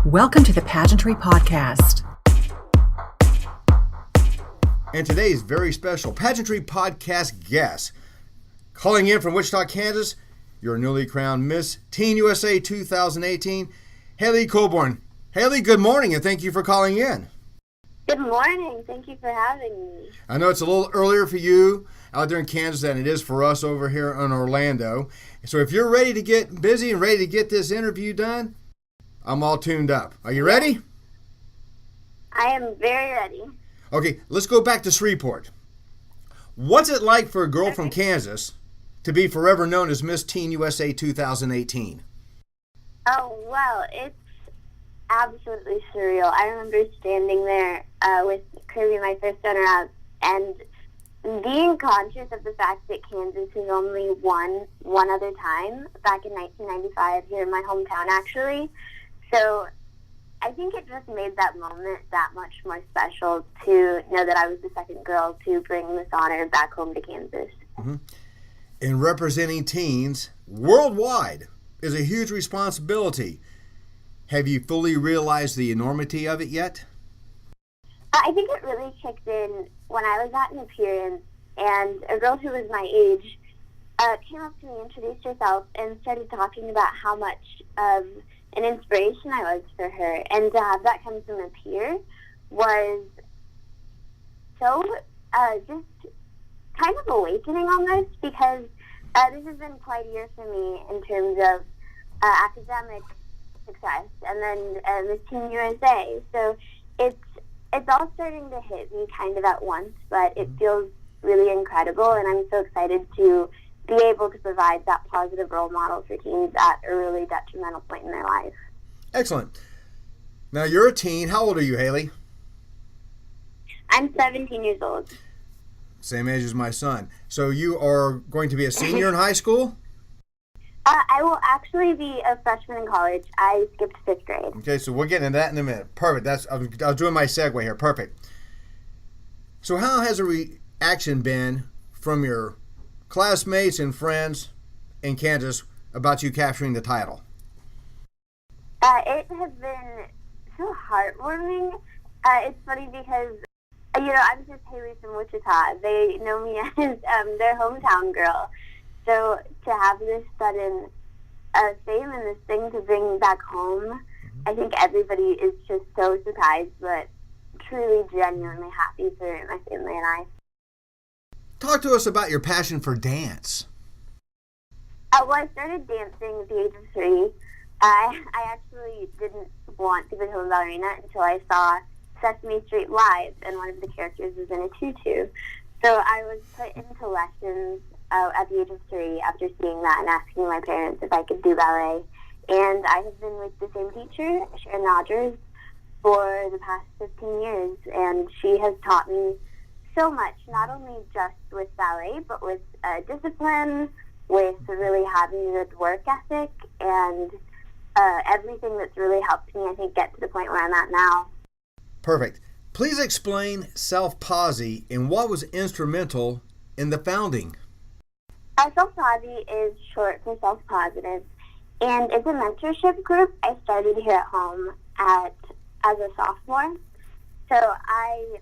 Welcome to the Pageantry Podcast. And today's very special Pageantry Podcast guest, calling in from Wichita, Kansas, your newly crowned Miss Teen USA 2018, Hailey Colborn. Hailey, good morning, and thank you for calling in. Good morning. Thank you for having me. I know it's a little earlier for you out there in Kansas than it is for us over here in Orlando. So if you're ready to get busy and ready to get this interview done, I'm all tuned up. Are you ready? I am very ready. Okay, let's go back to Shreveport. What's it like for a girl from Kansas to be forever known as Miss Teen USA 2018? Oh, well, it's absolutely surreal. I remember standing there with Kirby, my first runner-up, and being conscious of the fact that Kansas has only won one other time, back in 1995 here in my hometown, actually. So I think it just made that moment that much more special to know that I was the second girl to bring this honor back home to Kansas. Mm-hmm. And representing teens worldwide is a huge responsibility. Have you fully realized the enormity of it yet? I think it really kicked in when I was at an appearance, and a girl who was my age came up to me, introduced herself, and started talking about how much of an inspiration I was for her. And to have that come from a peer was so just kind of awakening almost, because this has been quite a year for me in terms of academic success, and then Miss Teen USA. So it's all starting to hit me kind of at once, but it feels really incredible, and I'm so excited to be able to provide that positive role model for teens at a really detrimental point in their life. Excellent. Now, you're a teen. How old are you, Hailey? I'm 17 years old. Same age as my son. So you are going to be a senior in high school? I will actually be a freshman in college. I skipped 5th grade. Okay, so we'll get into that in a minute. Perfect. I was doing my segue here. Perfect. So how has the reaction been from your classmates and friends in Kansas about you capturing the title? It has been so heartwarming. It's funny because, I'm just Hailey from Wichita. They know me as their hometown girl. So to have this sudden fame and this thing to bring back home, I think everybody is just so surprised, but truly, genuinely happy for my family and I. Talk to us about your passion for dance. Well, I started dancing at the age of 3. I actually didn't want to become a ballerina until I saw Sesame Street live, and one of the characters was in a tutu. So I was put into lessons at the age of 3 after seeing that and asking my parents if I could do ballet. And I have been with the same teacher, Sharon Rogers, for the past 15 years, and she has taught me so much, not only just with ballet, but with discipline, with really having a good work ethic, and everything that's really helped me, I think, get to the point where I'm at now. Perfect. Please explain Self-Posse and what was instrumental in the founding. Self-Posse is short for Self-Positive, and it's a mentorship group I started here at home as a sophomore. So I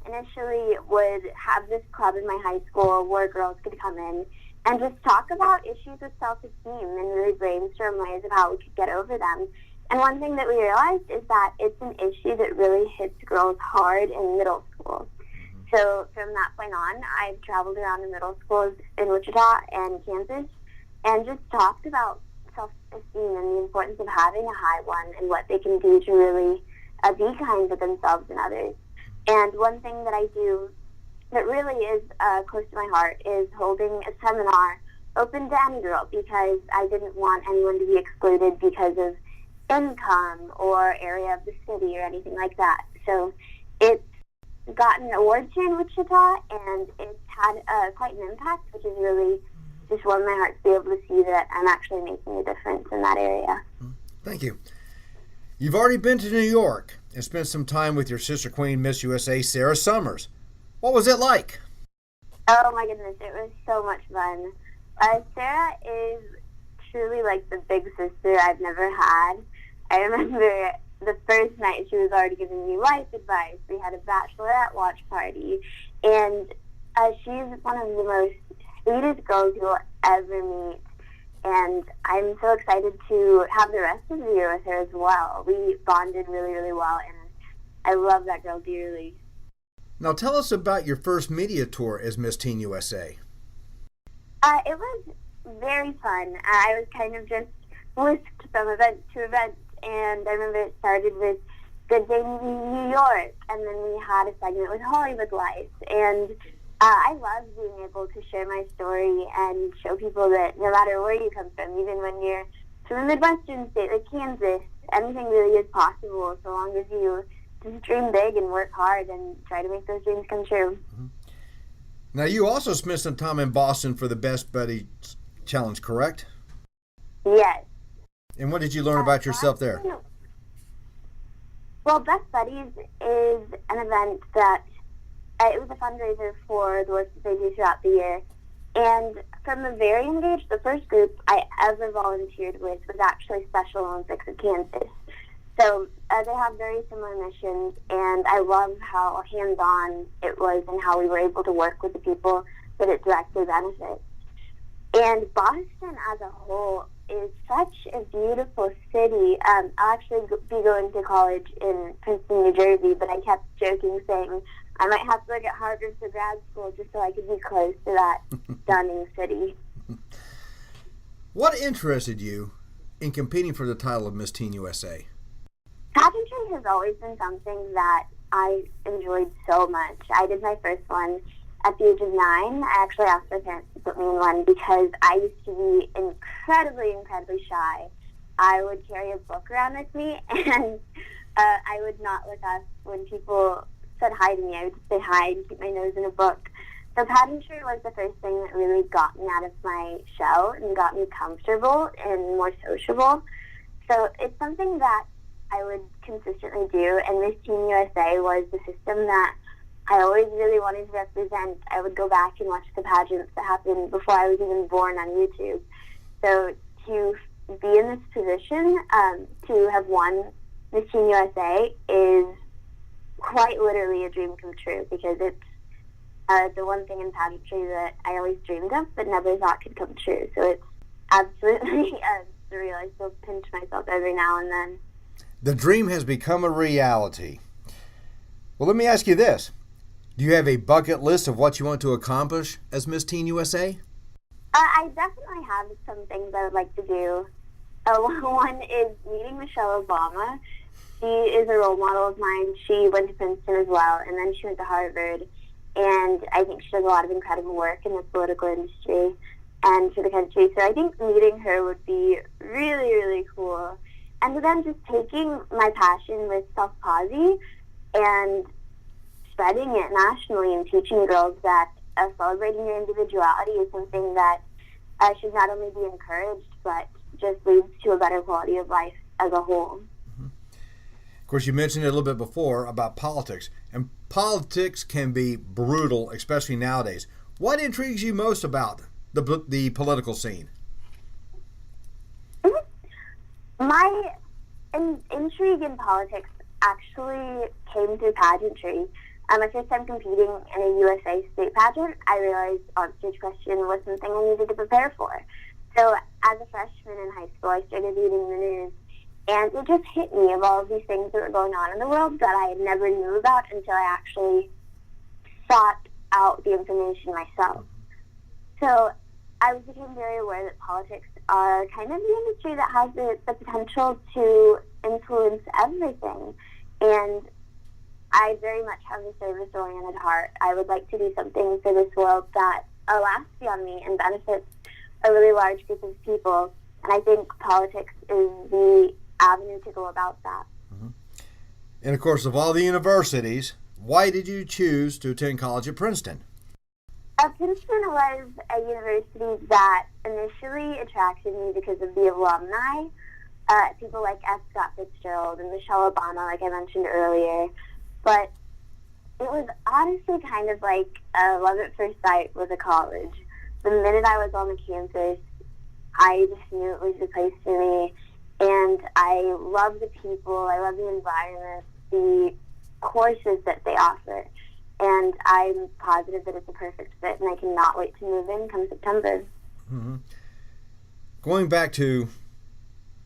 initially would have this club in my high school where girls could come in and just talk about issues with self-esteem and really brainstorm ways of how we could get over them. And one thing that we realized is that it's an issue that really hits girls hard in middle school. So from that point on, I've traveled around to middle schools in Wichita and Kansas and just talked about self-esteem and the importance of having a high one and what they can do to really be kind to themselves and others. And one thing that I do that really is close to my heart is holding a seminar open to any girl, because I didn't want anyone to be excluded because of income or area of the city or anything like that. So it's gotten awards here in Wichita, and it's had quite an impact, which is really just warmed my heart to be able to see that I'm actually making a difference in that area. Thank you. You've already been to New York and spent some time with your sister queen, Miss USA, Sarah Summers. What was it like? Oh my goodness, it was so much fun. Sarah is truly like the big sister I've never had. I remember the first night she was already giving me life advice. We had a bachelorette watch party, and she's one of the most sweetest girls you'll ever meet. And I'm so excited to have the rest of the year with her as well. We bonded really, really well, and I love that girl dearly. Now tell us about your first media tour as Miss Teen USA. It was very fun. I was kind of just whisked from event to event, and I remember it started with Good Day New York, and then we had a segment with Hollywood Life, and I love being able to share my story and show people that no matter where you come from, even when you're from a Midwestern state like Kansas, anything really is possible so long as you just dream big and work hard and try to make those dreams come true. Mm-hmm. Now, you also spent some time in Boston for the Best Buddy Challenge, correct? Yes. And what did you learn about yourself there? Well, Best Buddies is an event that it was a fundraiser for the work that they do throughout the year. And from the very young age, the first group I ever volunteered with was actually Special Olympics of Kansas. So they have very similar missions, and I love how hands-on it was and how we were able to work with the people that it directly benefits. And Boston as a whole is such a beautiful city. I'll actually be going to college in Princeton, New Jersey, but I kept joking, saying I might have to look at Harvard for grad school just so I could be close to that stunning city. What interested you in competing for the title of Miss Teen USA? Pageantry has always been something that I enjoyed so much. I did my first one at the age of 9. I actually asked my parents to put me in one because I used to be incredibly shy. I would carry a book around with me, and I would not look up when people said hi to me. I would just say hi and keep my nose in a book. So pageantry was the first thing that really got me out of my shell and got me comfortable and more sociable. So it's something that I would consistently do, and Miss Teen USA was the system that I always really wanted to represent. I would go back and watch the pageants that happened before I was even born on YouTube. So to be in this position, to have won Miss Teen USA is quite literally a dream come true, because it's the one thing in pageantry that I always dreamed of but never thought could come true. So it's absolutely surreal. I still pinch myself every now and then. The dream has become a reality. Well, let me ask you this. Do you have a bucket list of what you want to accomplish as Miss Teen USA? I definitely have some things I would like to do. One is meeting Michelle Obama. She is a role model of mine. She went to Princeton as well, and then she went to Harvard. And I think she does a lot of incredible work in the political industry and for the country. So I think meeting her would be really, really cool. And then just taking my passion with self-posy and spreading it nationally and teaching girls that celebrating your individuality is something that should not only be encouraged, but just leads to a better quality of life as a whole. Mm-hmm. Of course, you mentioned it a little bit before about politics, and politics can be brutal, especially nowadays. What intrigues you most about the political scene? My intrigue in politics actually came through pageantry. My first time competing in a USA state pageant, I realized on-stage question was something I needed to prepare for. So as a freshman in high school, I started reading the news, and it just hit me of all of these things that were going on in the world that I had never knew about until I actually sought out the information myself. So I became very aware that politics are kind of the industry that has the potential to influence everything. And I very much have a service-oriented heart. I would like to do something for this world that lasts beyond me and benefits a really large group of people. And I think politics is the avenue to go about that. Mm-hmm. And of course, of all the universities, why did you choose to attend college at Princeton? Princeton was a university that initially attracted me because of the alumni, people like F. Scott Fitzgerald and Michelle Obama, like I mentioned earlier. But it was honestly kind of like love at first sight with a college. The minute I was on the campus, I just knew it was the place for me, and I I love the people, I love the environment, the courses that they offer, and I'm positive that it's a perfect fit, and I cannot wait to move in come September. Mm-hmm. Going back to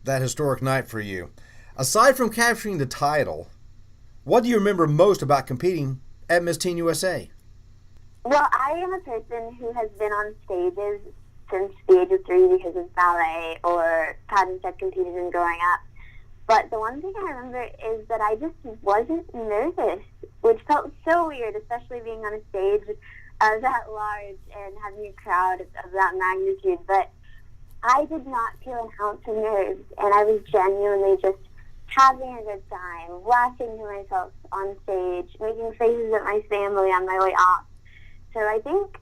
that historic night for you, aside from capturing the title, what do you remember most about competing at Miss Teen USA? Well, I am a person who has been on stages since the age of 3 because of ballet or pageants I've competed in growing up. But the one thing I remember is that I just wasn't nervous, which felt so weird, especially being on a stage that large and having a crowd of that magnitude. But I did not feel an ounce of nerves, and I was genuinely just having a good time, laughing to myself on stage, making faces at my family on my way off. So I think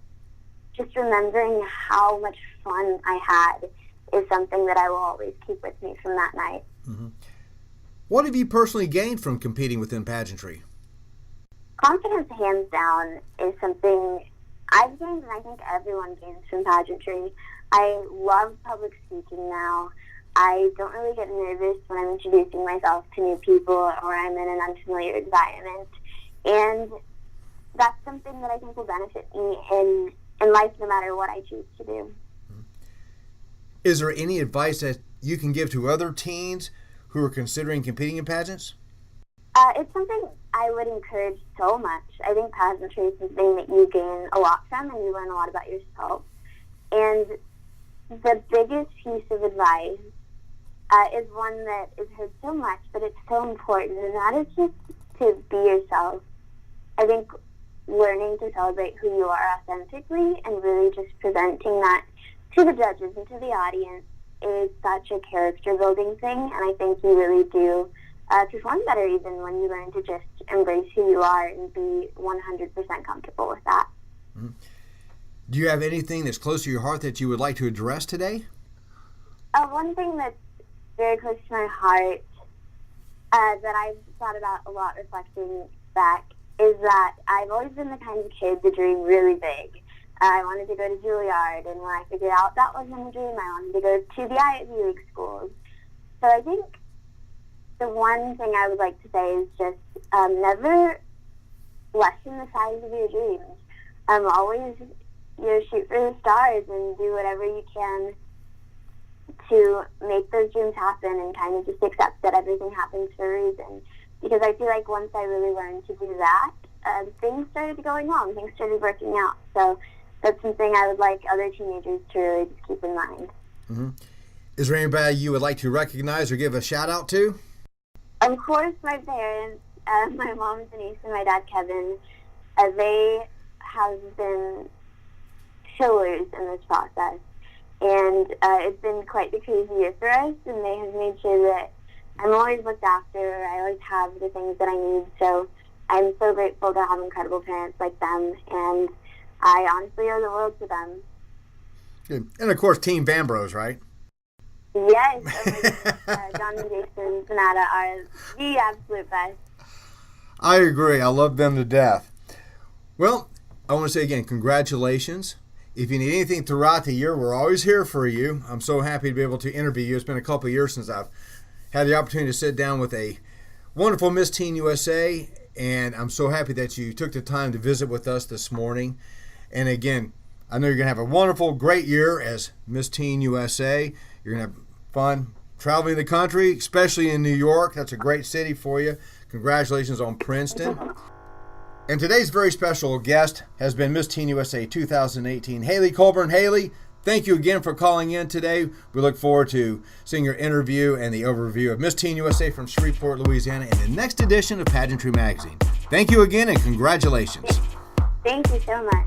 just remembering how much fun I had is something that I will always keep with me from that night. Mm-hmm. What have you personally gained from competing within pageantry? Confidence, hands down, is something I've gained, and I think everyone gains from pageantry. I love public speaking now. I don't really get nervous when I'm introducing myself to new people or I'm in an unfamiliar environment. And that's something that I think will benefit me in life no matter what I choose to do. Is there any advice that you can give to other teens who are considering competing in pageants? It's something I would encourage so much. I think pageantry is something that you gain a lot from and you learn a lot about yourself. And the biggest piece of advice is one that is heard so much, but it's so important, and that is just to be yourself. I think learning to celebrate who you are authentically and really just presenting that to the judges and to the audience is such a character-building thing, and I think you really do perform better even when you learn to just embrace who you are and be 100% comfortable with that. Mm-hmm. Do you have anything that's close to your heart that you would like to address today? One thing that's very close to my heart that I've thought about a lot reflecting back is that I've always been the kind of kid to dream really big. I wanted to go to Juilliard, and when I figured out that wasn't a dream, I wanted to go to the Ivy League schools. So I think the one thing I would like to say is just never lessen the size of your dreams. Always shoot for the stars and do whatever you can to make those dreams happen and kind of just accept that everything happens for a reason. Because I feel like once I really learned to do that, things started going wrong. Things started working out. So that's something I would like other teenagers to really just keep in mind. Mm-hmm. Is there anybody you would like to recognize or give a shout out to? Of course, my parents, my mom Denise and my dad Kevin. They have been pillars in this process. And it's been quite the crazy year for us, and they have made sure that I'm always looked after. I always have the things that I need. So I'm so grateful to have incredible parents like them, and I honestly owe the world to them. Good. And, of course, Team Vanbros, right? Yes. John and Jason Sonata are the absolute best. I agree. I love them to death. Well, I want to say again, congratulations. If you need anything throughout the year, we're always here for you. I'm so happy to be able to interview you. It's been a couple of years since I've had the opportunity to sit down with a wonderful Miss Teen USA, and I'm so happy that you took the time to visit with us this morning. And again, I know you're going to have a wonderful, great year as Miss Teen USA. You're going to have fun traveling the country, especially in New York. That's a great city for you. Congratulations on Princeton. And today's very special guest has been Miss Teen USA 2018, Hailey Colborn. Hailey, thank you again for calling in today. We look forward to seeing your interview and the overview of Miss Teen USA from Shreveport, Louisiana in the next edition of Pageantry Magazine. Thank you again and congratulations. Thank you so much.